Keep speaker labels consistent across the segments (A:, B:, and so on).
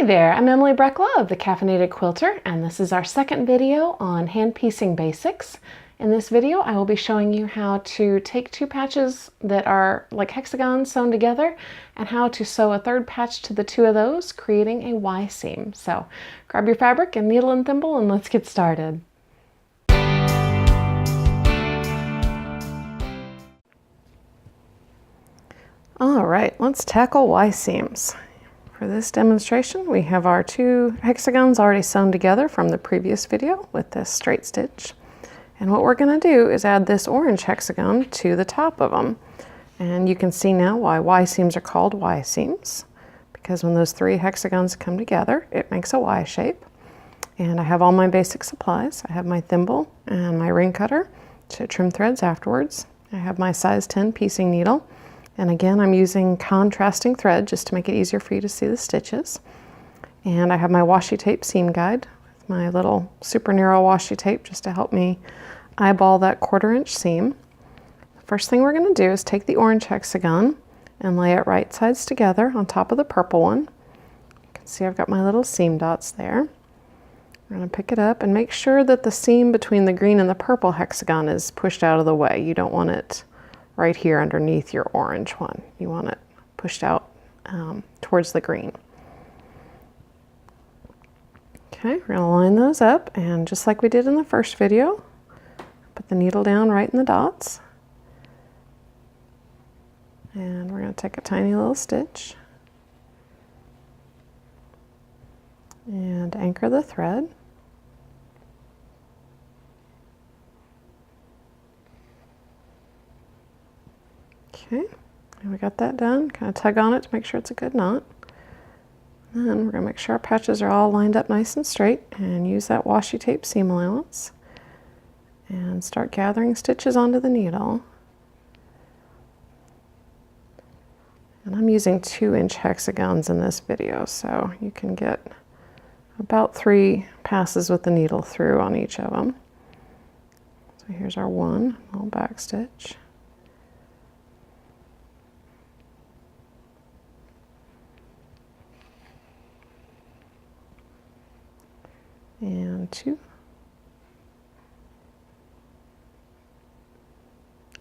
A: Hey there, I'm Emily Breckla of the Caffeinated Quilter, and this is our second video on hand piecing basics. In this video, I will be showing you how to take two patches that are like hexagons sewn together and how to sew a third patch to the two of those, creating a Y seam. So grab your fabric and needle and thimble and let's get started. All right, let's tackle Y seams. For this demonstration, we have our two hexagons already sewn together from the previous video with this straight stitch. And what we're going to do is add this orange hexagon to the top of them. And you can see now why Y seams are called Y seams, because when those three hexagons come together, it makes a Y shape. And I have all my basic supplies. I have my thimble and my ring cutter to trim threads afterwards. I have my size 10 piecing needle. And again, I'm using contrasting thread just to make it easier for you to see the stitches. And I have my washi tape seam guide with my little super narrow washi tape just to help me eyeball that 1/4 inch seam. The first thing we're going to do is take the orange hexagon and lay it right sides together on top of the purple one. You can see I've got my little seam dots there. We're going to pick it up and make sure that the seam between the green and the purple hexagon is pushed out of the way. You don't want it right here underneath your orange one. You want it pushed out towards the green. Okay, we're going to line those up, and just like we did in the first video, put the needle down right in the dots. And we're going to take a tiny little stitch and anchor the thread. Okay, and we got that done. Kind of tug on it to make sure it's a good knot. And then we're going to make sure our patches are all lined up nice and straight and use that washi tape seam allowance and start gathering stitches onto the needle. And I'm using 2-inch hexagons in this video, so you can get about 3 passes with the needle through on each of them. So here's our one little back stitch. And 2.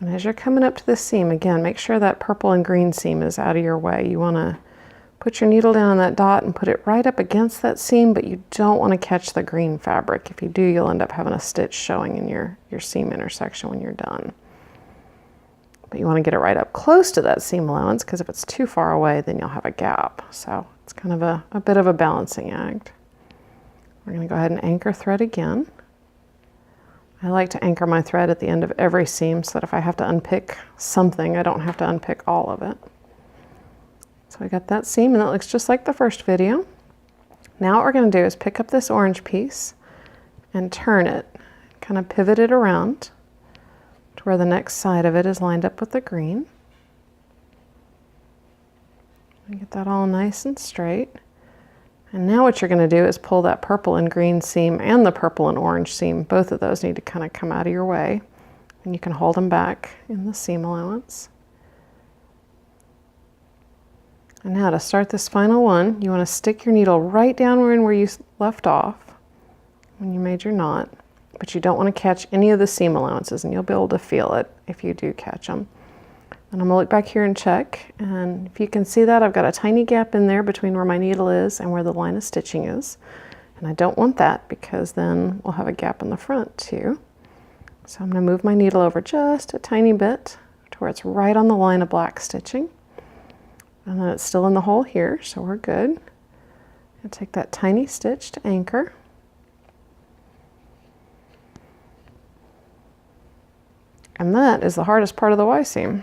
A: And as you're coming up to the seam, again, make sure that purple and green seam is out of your way. You want to put your needle down on that dot and put it right up against that seam, but you don't want to catch the green fabric. If you do, you'll end up having a stitch showing in your seam intersection when you're done. But you want to get it right up close to that seam allowance, because if it's too far away, then you'll have a gap. So it's kind of a bit of a balancing act. We're going to go ahead and anchor thread again. I like to anchor my thread at the end of every seam so that if I have to unpick something, I don't have to unpick all of it. So I got that seam, and that looks just like the first video. Now what we're going to do is pick up this orange piece and turn it, kind of pivot it around to where the next side of it is lined up with the green. And get that all nice and straight. And now what you're going to do is pull that purple and green seam and the purple and orange seam. Both of those need to kind of come out of your way. And you can hold them back in the seam allowance. And now to start this final one, you want to stick your needle right down where you left off when you made your knot. But you don't want to catch any of the seam allowances, and you'll be able to feel it if you do catch them. And I'm going to look back here and check, and if you can see that, I've got a tiny gap in there between where my needle is and where the line of stitching is. And I don't want that, because then we'll have a gap in the front too. So I'm going to move my needle over just a tiny bit to where it's right on the line of black stitching. And then it's still in the hole here, so we're good. And take that tiny stitch to anchor. And that is the hardest part of the Y seam.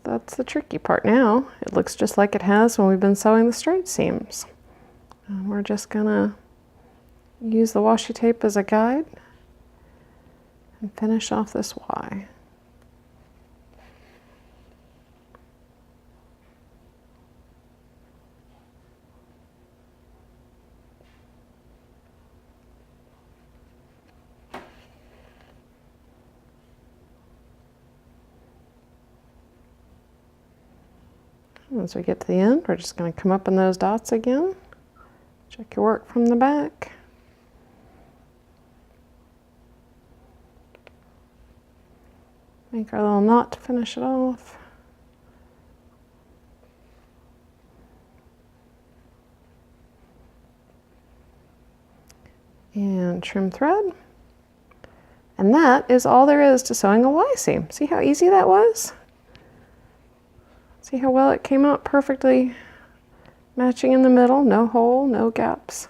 A: That's the tricky part now. It looks just like it has when we've been sewing the straight seams. And we're just gonna use the washi tape as a guide and finish off this Y. Once we get to the end, we're just going to come up in those dots again Check your work from the back. Make our little knot to finish it off. And trim thread. And that is all there is to sewing a Y seam. See how easy that was? See how well it came out perfectly matching in the middle, no hole, no gaps.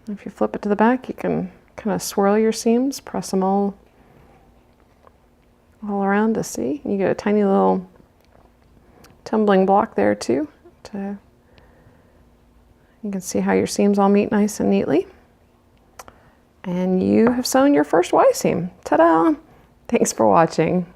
A: If you flip it to the back, you can kind of swirl your seams, press them all around to see. You get a tiny little tumbling block there too. You can see how your seams all meet nice and neatly. And you have sewn your first Y seam. Ta-da! Thanks for watching.